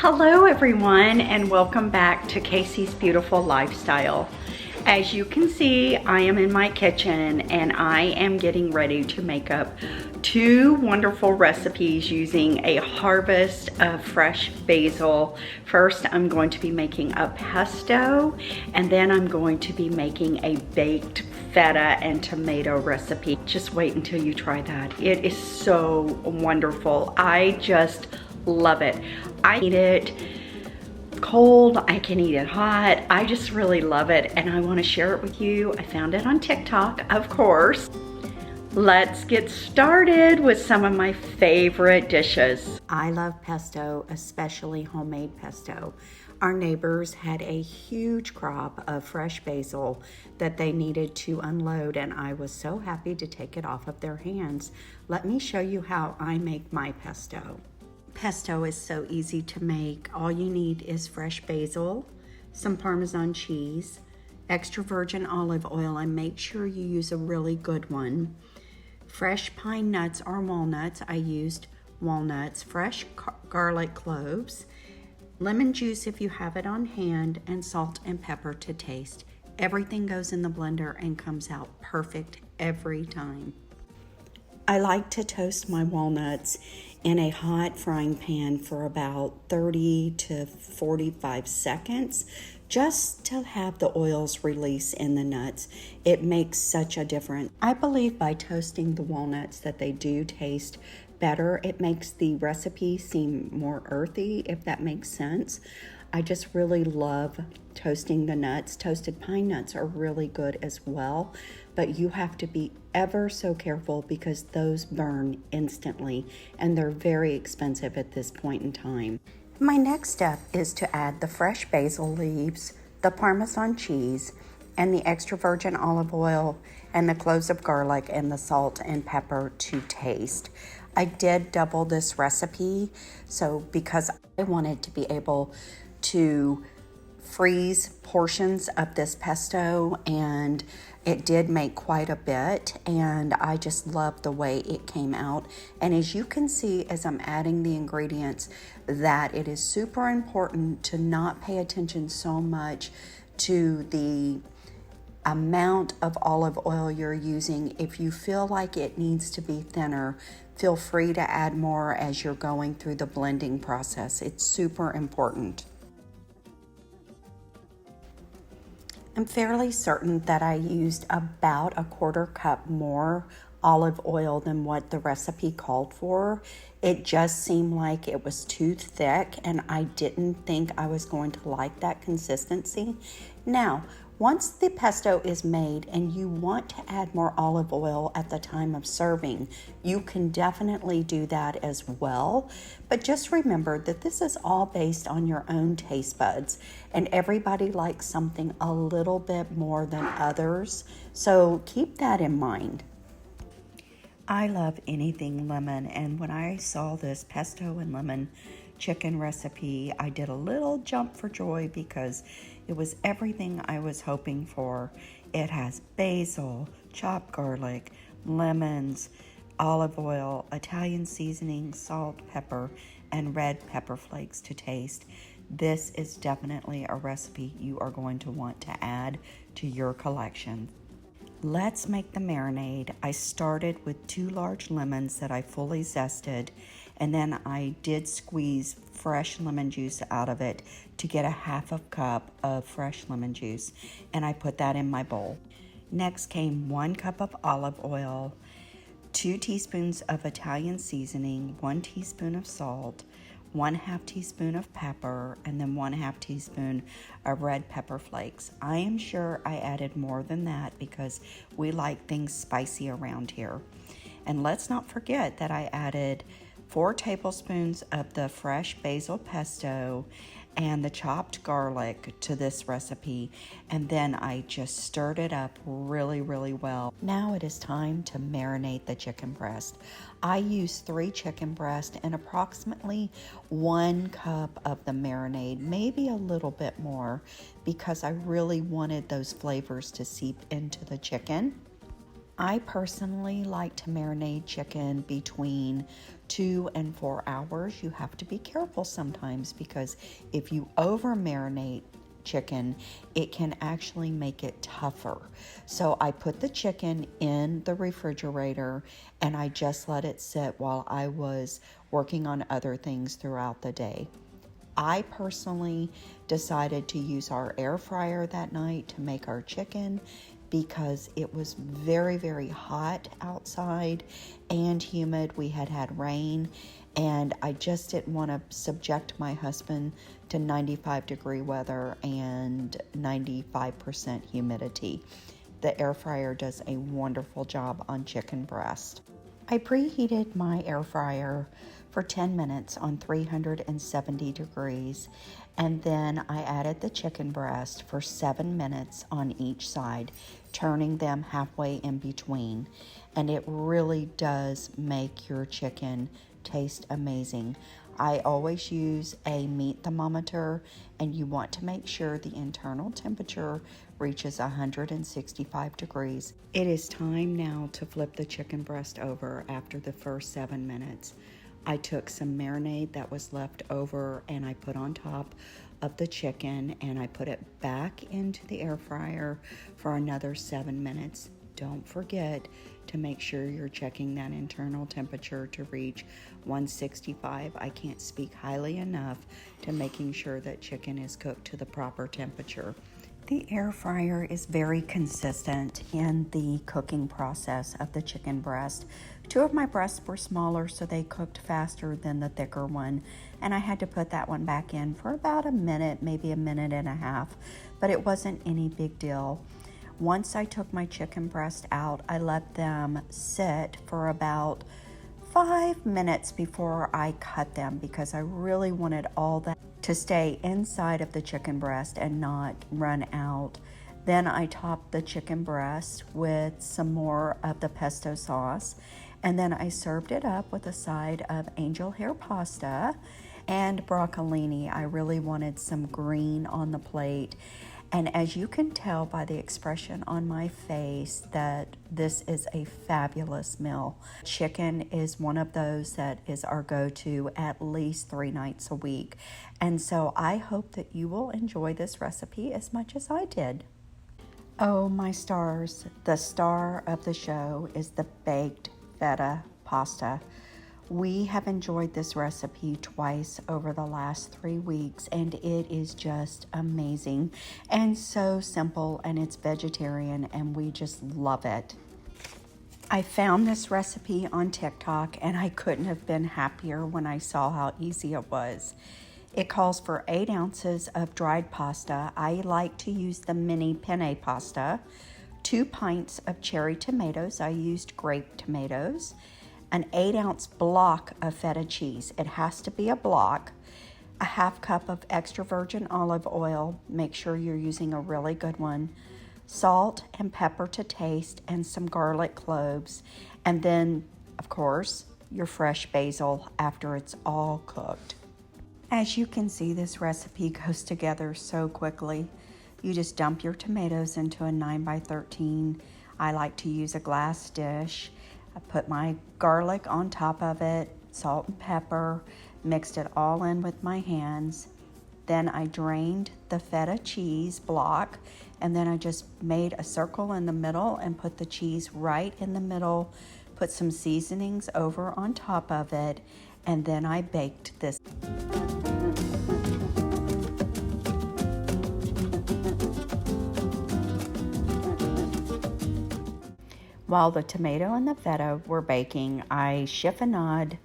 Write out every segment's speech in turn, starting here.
Hello everyone, and welcome back to Casey's Beautiful Lifestyle. As you can see, I am in my kitchen and I am getting ready to make up two wonderful recipes using a harvest of fresh basil. First, I'm going to be making a pesto, and then I'm going to be making a baked feta and tomato recipe. Just wait until you try that. It is so wonderful. I just love it. I eat it cold, I can eat it hot. I just really love it and I want to share it with you. I found it on TikTok, of course. Let's get started with some of my favorite dishes. I love pesto, especially homemade pesto. Our neighbors had a huge crop of fresh basil that they needed to unload, and I was so happy to take it off of their hands. Let me show you how I make my pesto. Pesto is so easy to make. All you need is fresh basil, some Parmesan cheese, extra virgin olive oil, and make sure you use a really good one. Fresh pine nuts or walnuts, I used walnuts, fresh garlic cloves, lemon juice if you have it on hand, and salt and pepper to taste. Everything goes in the blender and comes out perfect every time. I like to toast my walnuts in a hot frying pan for about 30 to 45 seconds, just to have the oils release in the nuts. It makes such a difference. I believe by toasting the walnuts that they do taste better. It makes the recipe seem more earthy, if that makes sense. I just really love toasting the nuts. Toasted pine nuts are really good as well, but you have to be ever so careful because those burn instantly and they're very expensive at this point in time. My next step is to add the fresh basil leaves, the Parmesan cheese, and the extra virgin olive oil, and the cloves of garlic, and the salt and pepper to taste. I did double this recipe, so because I wanted to be able to freeze portions of this pesto, and it did make quite a bit, and I just love the way it came out. And as you can see, as I'm adding the ingredients, that it is super important to not pay attention so much to the amount of olive oil you're using. If you feel like it needs to be thinner, feel free to add more as you're going through the blending process. It's super important. I'm fairly certain that I used about a quarter cup more olive oil than what the recipe called for. It just seemed like it was too thick, and I didn't think I was going to like that consistency. Now, once the pesto is made and you want to add more olive oil at the time of serving, you can definitely do that as well. But just remember that this is all based on your own taste buds, and everybody likes something a little bit more than others. So keep that in mind. I love anything lemon, and when I saw this pesto and lemon chicken recipe, I did a little jump for joy because it was everything I was hoping for. It has basil, chopped garlic, lemons, olive oil, Italian seasoning, salt, pepper, and red pepper flakes to taste. This is definitely a recipe you are going to want to add to your collection. Let's make the marinade. I started with 2 large lemons that I fully zested, and then I did squeeze fresh lemon juice out of it to get a half a cup of fresh lemon juice, and I put that in my bowl. Next came 1 cup of olive oil, 2 teaspoons of Italian seasoning, 1 teaspoon of salt, 1/2 teaspoon of pepper, and then 1/2 teaspoon of red pepper flakes. I am sure I added more than that because we like things spicy around here. And let's not forget that I added 4 tablespoons of the fresh basil pesto and the chopped garlic to this recipe, and then I just stirred it up really, really well. Now it is time to marinate the chicken breast. I used 3 chicken breasts and approximately 1 cup of the marinade, maybe a little bit more, because I really wanted those flavors to seep into the chicken. I personally like to marinate chicken between 2 and 4 hours. You have to be careful sometimes because if you over marinate chicken, it can actually make it tougher. So I put the chicken in the refrigerator and I just let it sit while I was working on other things throughout the day. I personally decided to use our air fryer that night to make our chicken because it was very, very hot outside and humid. We had had rain, and I just didn't want to subject my husband to 95-degree weather and 95% humidity. The air fryer does a wonderful job on chicken breast. I preheated my air fryer for 10 minutes on 370 degrees, and then I added the chicken breast for 7 minutes on each side, turning them halfway in between, and it really does make your chicken taste amazing. I always use a meat thermometer, and you want to make sure the internal temperature reaches 165 degrees. It is time now to flip the chicken breast over after the first 7 minutes. I took some marinade that was left over and I put on top of the chicken, and I put it back into the air fryer for another 7 minutes. Don't forget to make sure you're checking that internal temperature to reach 165. I can't speak highly enough to making sure that chicken is cooked to the proper temperature. The air fryer is very consistent in the cooking process of the chicken breast. 2 of my breasts were smaller, so they cooked faster than the thicker one, and I had to put that one back in for about a minute, maybe a minute and a half, but it wasn't any big deal. Once I took my chicken breast out, I let them sit for about 5 minutes before I cut them because I really wanted all that to stay inside of the chicken breast and not run out. Then I topped the chicken breast with some more of the pesto sauce, and then I served it up with a side of angel hair pasta and broccolini. I really wanted some green on the plate. And as you can tell by the expression on my face that this is a fabulous meal. Chicken is one of those that is our go-to at least 3 nights a week. And so I hope that you will enjoy this recipe as much as I did. Oh, my stars, the star of the show is the baked feta pasta. We have enjoyed this recipe twice over the last 3 weeks, and it is just amazing and so simple, and it's vegetarian, and we just love it. I found this recipe on TikTok, and I couldn't have been happier when I saw how easy it was. It calls for 8 ounces of dried pasta. I like to use the mini penne pasta, 2 pints of cherry tomatoes. I used grape tomatoes. An 8-ounce block of feta cheese. It has to be a block. A half cup of extra virgin olive oil. Make sure you're using a really good one. Salt and pepper to taste, and some garlic cloves. And then, of course, your fresh basil after it's all cooked. As you can see, this recipe goes together so quickly. You just dump your tomatoes into a 9x13. I like to use a glass dish. I put my garlic on top of it, salt and pepper, mixed it all in with my hands. Then I drained the feta cheese block, and then I just made a circle in the middle and put the cheese right in the middle, put some seasonings over on top of it, and then I baked this. While the tomato and the feta were baking, I chiffonade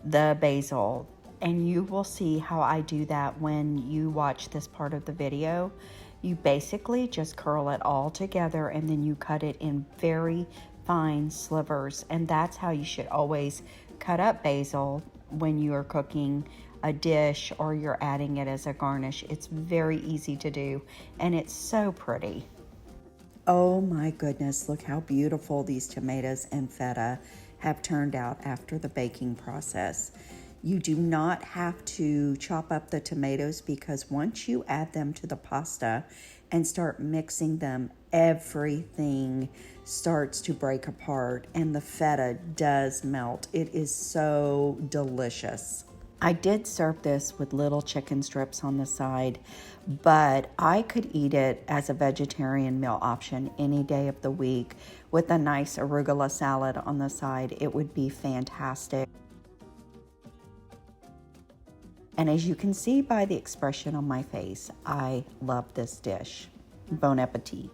the basil, and you will see how I do that when you watch this part of the video. You basically just curl it all together, and then you cut it in very fine slivers, and that's how you should always cut up basil when you are cooking a dish or you're adding it as a garnish. It's very easy to do, and it's so pretty. Oh my goodness, look how beautiful these tomatoes and feta have turned out after the baking process. You do not have to chop up the tomatoes because once you add them to the pasta, and start mixing them, everything starts to break apart and the feta does melt. It is so delicious. I did serve this with little chicken strips on the side, but I could eat it as a vegetarian meal option any day of the week with a nice arugula salad on the side. It would be fantastic. And as you can see by the expression on my face, I love this dish. Bon appetit.